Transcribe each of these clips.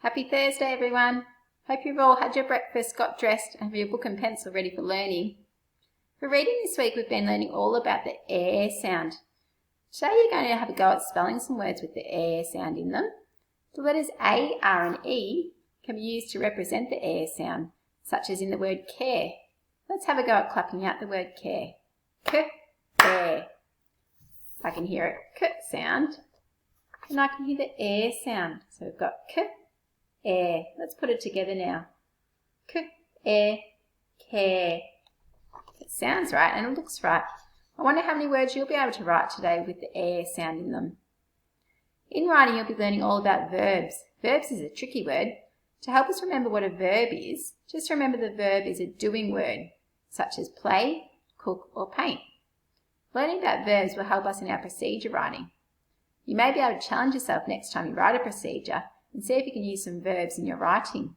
Happy Thursday, everyone. Hope you've all had your breakfast, got dressed, and have your book and pencil ready for learning. For reading this week, we've been learning all about the air sound. Today, you're going to have a go at spelling some words with the air sound in them. The letters A, R, and E can be used to represent the air sound, such as in the word care. Let's have a go at clapping out the word care. K, air. I can hear a K sound, and I can hear the air sound. So we've got K, air. Let's put it together now. K, air, care. It sounds right and it looks right. I wonder how many words you'll be able to write today with the air sound in them. In writing, you'll be learning all about verbs. Verbs is a tricky word. To help us remember what a verb is, just remember the verb is a doing word, such as play, cook, or paint. Learning about verbs will help us in our procedure writing. You may be able to challenge yourself next time you write a procedure and see if you can use some verbs in your writing.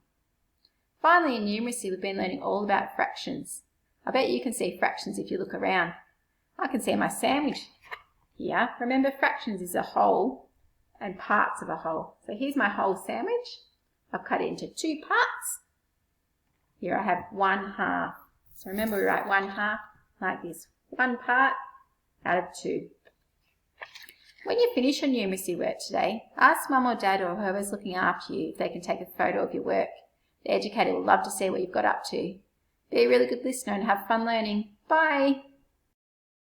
Finally, in numeracy, we've been learning all about fractions. I bet you can see fractions if you look around. I can see my sandwich here. Remember, fractions is a whole and parts of a whole. So here's my whole sandwich. I've cut it into two parts. Here I have 1/2. So remember, we write 1/2 like this. One part out of two. When you finish your numeracy work today, ask Mum or Dad or whoever's looking after you if they can take a photo of your work. The educator will love to see what you've got up to. Be a really good listener and have fun learning. Bye!